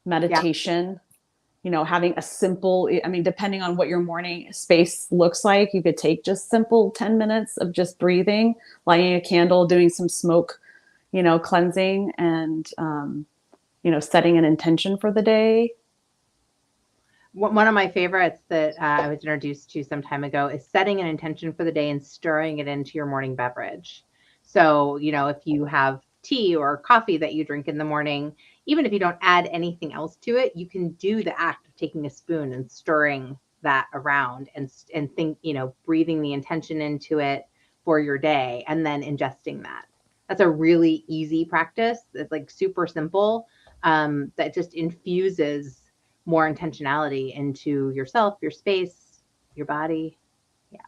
meditation, having a simple, I mean, depending on what your morning space looks like, you could take just simple 10 minutes of just breathing, lighting a candle, doing some smoke, cleansing, and, setting an intention for the day. One of my favorites that I was introduced to some time ago is setting an intention for the day and stirring it into your morning beverage. So, if you have tea or coffee that you drink in the morning, even if you don't add anything else to it, you can do the act of taking a spoon and stirring that around and think, breathing the intention into it for your day and then ingesting that. That's a really easy practice. It's like super simple, that just infuses more intentionality into yourself, your space, your body. Yeah.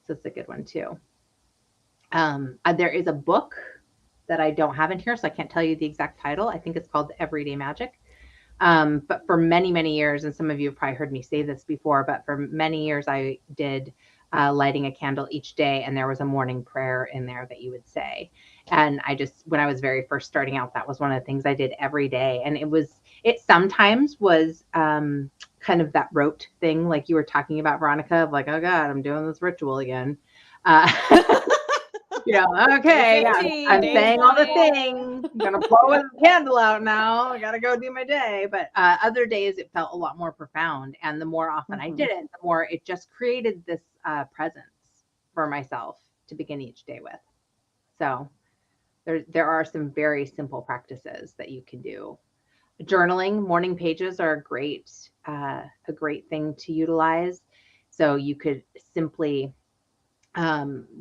So it's a good one too. There is a book that I don't have in here, so I can't tell you the exact title. I think it's called Everyday Magic. But for many, many years, and some of you have probably heard me say this before, but for many years I did lighting a candle each day, and there was a morning prayer in there that you would say. And when I was very first starting out, that was one of the things I did every day. And it sometimes was kind of that rote thing, like you were talking about, Veronica, of like, oh God, I'm doing this ritual again. Okay, I'm saying all the things. I'm gonna blow the candle out now. I gotta go do my day. But other days it felt a lot more profound, and the more often I did it, the more it just created this presence for myself to begin each day with. So there are some very simple practices that you can do. Journaling, morning pages are a great thing to utilize. So you could simply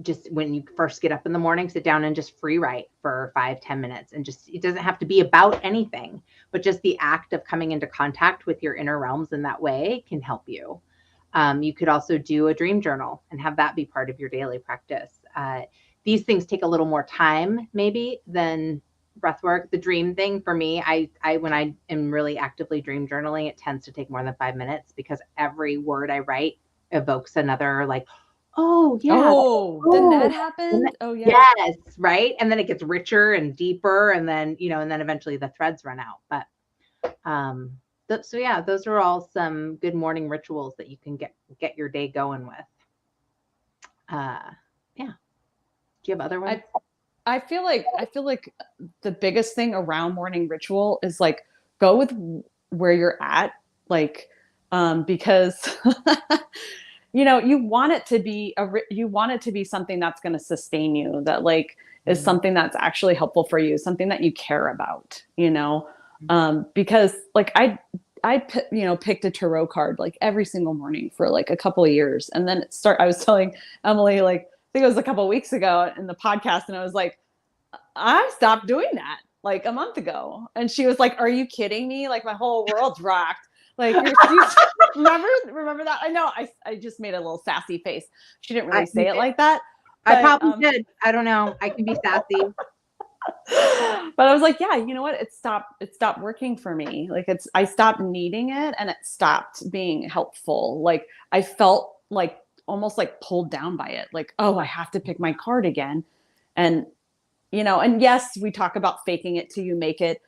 just when you first get up in the morning, sit down and just free write for 5-10 minutes, and just, it doesn't have to be about anything, but just the act of coming into contact with your inner realms in that way can help you. You could also do a dream journal and have that be part of your daily practice. These things take a little more time maybe than breath work. The dream thing for me, I when I am really actively dream journaling, it tends to take more than 5 minutes, because every word I write evokes another, like, oh yeah, then that happened. Oh yeah. yes, right. And then it gets richer and deeper, and then and then eventually the threads run out. But So yeah, those are all some good morning rituals that you can get your day going with. Yeah. Do you have other ones? I feel like the biggest thing around morning ritual is like go with where you're at, like because you want it to be you want it to be something that's going to sustain you, that like is Mhm. something that's actually helpful for you, something that you care about. Because like picked a tarot card like every single morning for like a couple of years, and then I was telling Emily, like I think it was a couple of weeks ago in the podcast, and I was like, I stopped doing that like a month ago. And she was like, are you kidding me? Like my whole world's rocked. Like you remember that? I know I just made a little sassy face. She didn't really You say it did. like that. I But probably did. I don't know. I can be sassy. but I was like, yeah, you know what? It stopped working for me. Like I stopped needing it, and it stopped being helpful. Like I felt like almost like pulled down by it. Like, oh, I have to pick my card again. And yes, we talk about faking it till you make it,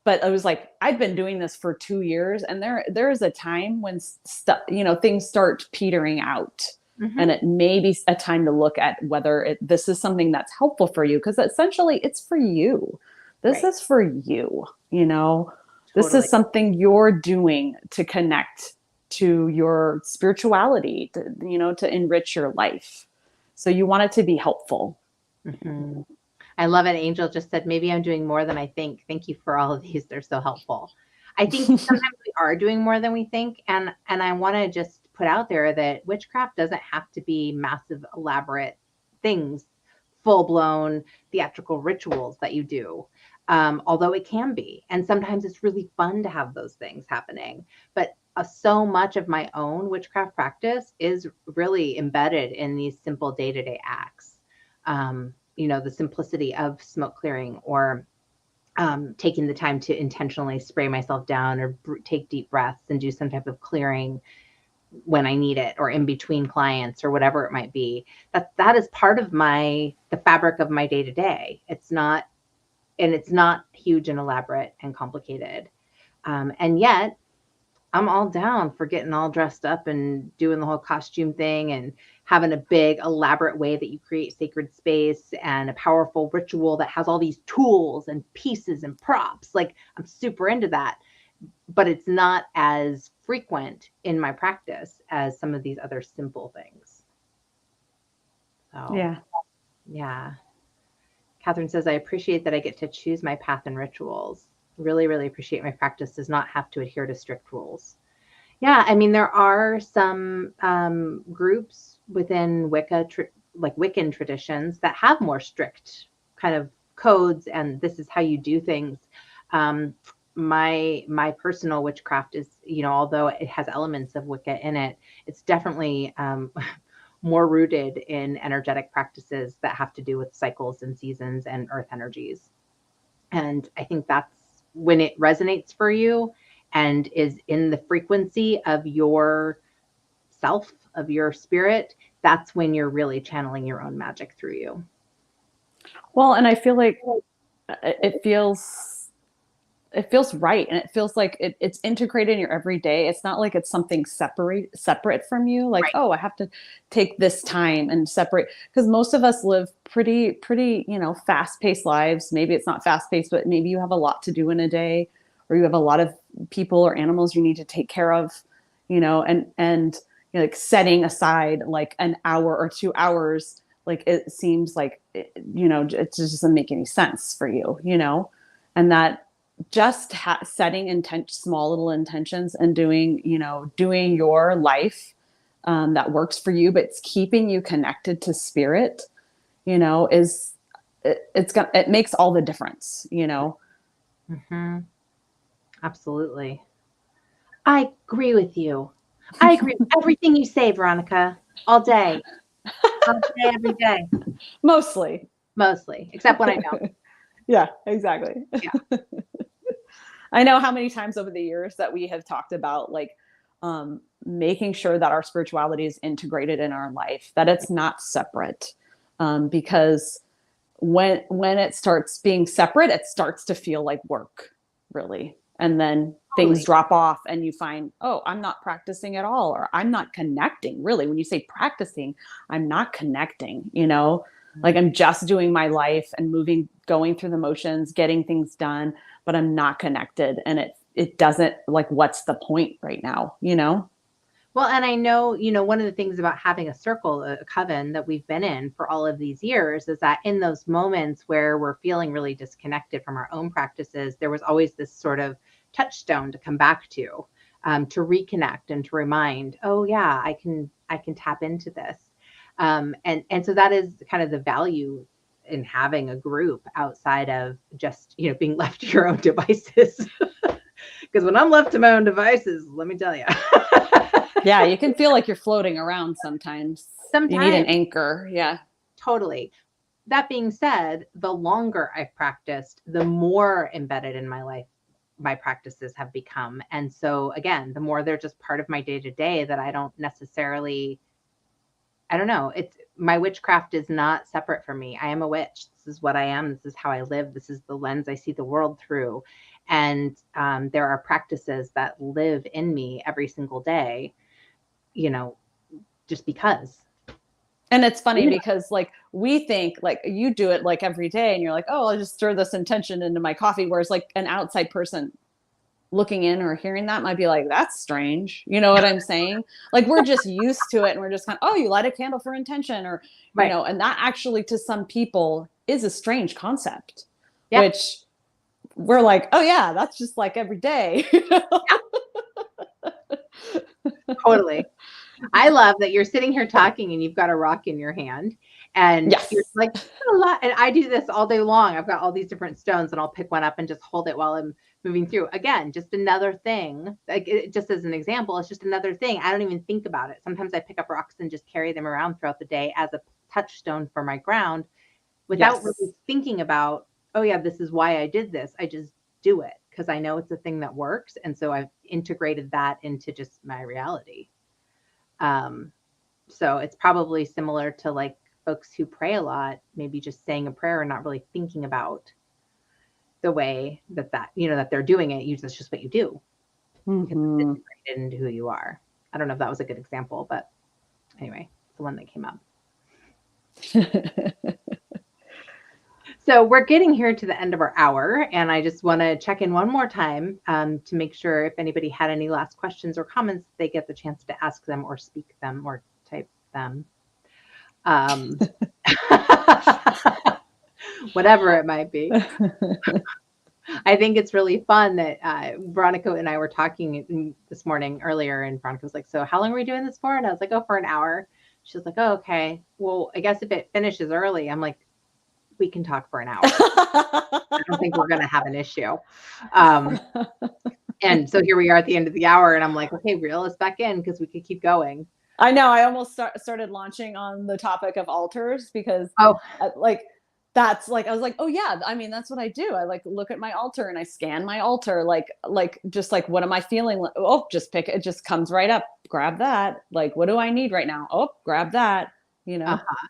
but I was like, I've been doing this for 2 years, and there is a time when things start petering out, Hmm. and it may be a time to look at whether this is something that's helpful for you, because essentially it's for you. This Right. is for you. This Totally. is something you're doing to connect to your spirituality, to enrich your life. So you want it to be helpful. Hmm. I love it. Angel just said, maybe I'm doing more than I think. Thank you for all of these. They're so helpful. I think sometimes we are doing more than we think. And I want to just put out there that witchcraft doesn't have to be massive, elaborate things, full blown theatrical rituals that you do. Although it can be. And sometimes it's really fun to have those things happening. But so much of my own witchcraft practice is really embedded in these simple day to day acts. The simplicity of smoke clearing, or taking the time to intentionally spray myself down, or take deep breaths and do some type of clearing when I need it, or in between clients, or whatever it might be. That is part of the fabric of my day to day. It's not huge and elaborate and complicated. And yet I'm all down for getting all dressed up and doing the whole costume thing, and having a big, elaborate way that you create sacred space and a powerful ritual that has all these tools and pieces and props. Like, I'm super into that, but it's not as frequent in my practice as some of these other simple things. So, Yeah. yeah. Catherine says, I appreciate that I get to choose my path and rituals. Really, really appreciate my practice does not have to adhere to strict rules. Yeah, I mean, there are some groups within like Wiccan traditions, that have more strict kind of codes, and this is how you do things. Um, my personal witchcraft is, although it has elements of Wicca in it, it's definitely more rooted in energetic practices that have to do with cycles and seasons and earth energies. And I think that's when it resonates for you and is in the frequency of your self, of your spirit, that's when you're really channeling your own magic through you. Well, and I feel like it feels right, and it feels like it's integrated in your everyday. It's not like it's something separate from you, like, Right. oh, I have to take this time and separate, because most of us live pretty fast-paced lives. Maybe it's not fast-paced, but maybe you have a lot to do in a day, or you have a lot of people or animals you need to take care of, and like setting aside like an hour or 2 hours, like it seems like it just doesn't make any sense for you. And that just setting small little intentions, and doing your life that works for you, but it's keeping you connected to spirit, is it makes all the difference. Hmm. Absolutely. I agree with you. I agree with everything you say, Veronica, all day, every day, Mostly. mostly, except when I don't. Yeah, exactly. Yeah. I know how many times over the years that we have talked about, like, making sure that our spirituality is integrated in our life, that it's not separate, because when it starts being separate, it starts to feel like work, really. And then things Totally. drop off and you find, oh, I'm not practicing at all, or I'm not connecting. Really, when you say practicing, I'm not connecting, like I'm just doing my life and moving, going through the motions, getting things done, but I'm not connected. And it doesn't, like, what's the point right now? Well, and I know, one of the things about having a circle, a coven that we've been in for all of these years is that in those moments where we're feeling really disconnected from our own practices, there was always this sort of touchstone to come back to reconnect and to remind, oh yeah, I can tap into this. And so that is kind of the value in having a group outside of just, being left to your own devices. Because when I'm left to my own devices, let me tell you. Yeah, you can feel like you're floating around sometimes. You need an Sometimes, anchor. Yeah. totally. That being said, the longer I've practiced, the more embedded in my life my practices have become. And so, again, the more they're just part of my day to day that I don't necessarily, I don't know, it's my witchcraft is not separate from me. I am a witch. This is what I am. This is how I live. This is the lens I see the world through. And there are practices that live in me every single day, you know, just because. And it's funny Yeah. because, like, we think like you do it like every day and you're like, oh, I'll just stir this intention into my coffee. Whereas like an outside person looking in or hearing that might be like, that's strange. You know what I'm saying? Like we're just used to it and we're just kind of, oh, you light a candle for intention, or, Right. and that actually to some people is a strange concept, Yeah. which we're like, oh yeah, that's just like every day. Totally. I love that you're sitting here talking and you've got a rock in your hand and you're Yes. like, a lot. And I do this all day long. I've got all these different stones and I'll pick one up and just hold it while I'm moving through. Again, just another thing, like just as an example, it's just another thing. I don't even think about it. Sometimes I pick up rocks and just carry them around throughout the day as a touchstone for my ground without Yes. really thinking about, oh yeah, this is why I did this. I just do it because I know it's a thing that works. And so I've integrated that into just my reality. Um, so it's probably similar to like folks who pray a lot, maybe just saying a prayer and not really thinking about the way that they're doing it. That's just what you do because it's Mm-hmm. integrated into who you are. I don't know if that was a good example, but anyway, it's the one that came up. So we're getting here to the end of our hour, and I just want to check in one more time to make sure if anybody had any last questions or comments, they get the chance to ask them or speak them or type them. Um, whatever it might be. I think it's really fun that Veronica and I were talking this morning earlier, and Veronica was like, "So, how long are we doing this for?" And I was like, "Oh, for an hour." She was like, "Oh, okay. Well, I guess if it finishes early," I'm like, "We can talk for an hour. I don't think we're going to have an issue." Um, and so here we are at the end of the hour, and I'm like, "Okay, reel us back in because we could keep going." I know. I almost started launching on the topic of altars because, Oh, like, that's like I was like, oh yeah, I mean that's what I do. I like look at my altar and I scan my altar, like just like what am I feeling? Oh, just pick it. Just comes right up. Grab that. Like, what do I need right now? Oh, grab that. You know. uh-huh.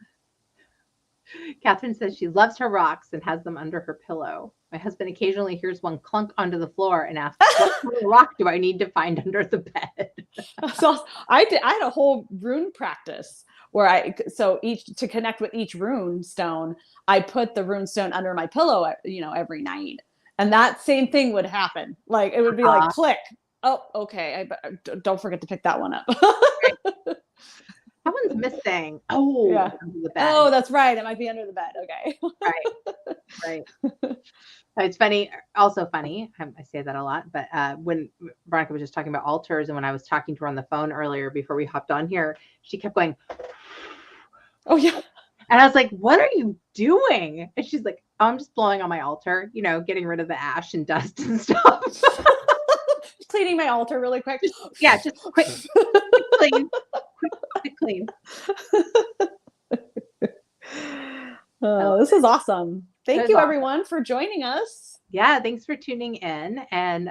Catherine says she loves her rocks and has them under her pillow. My husband occasionally hears one clunk onto the floor and asks, "What kind of rock do I need to find under the bed?" So I had a whole rune practice where each to connect with each rune stone, I put the rune stone under my pillow, every night, and that same thing would happen. Like it would be like Uh, click. Oh, okay. Don't forget to pick that one up. that one's missing. Oh, Yeah. it's under the bed. Oh, that's right. It might be under the bed. Okay. Right, right. It's funny, also funny. I say that a lot, but when Veronica was just talking about altars, and when I was talking to her on the phone earlier before we hopped on here, she kept going, Oh yeah. and I was like, "What are you doing?" And she's like, "Oh, I'm just blowing on my altar, getting rid of the ash and dust and stuff." Cleaning my altar really quick. Yeah, just quick clean, quick clean. I love This is awesome. it. It Thank was you, awesome. everyone, for joining us. Yeah, thanks for tuning in, and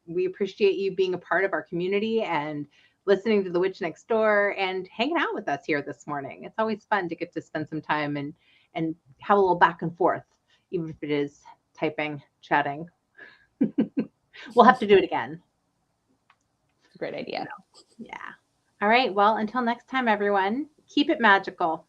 we appreciate you being a part of our community and listening to the Witch Next Door and hanging out with us here this morning. It's always fun to get to spend some time and have a little back and forth, even if it is typing, chatting. We'll have to do it again. Great idea. Yeah. All right. Well, until next time, everyone, keep it magical.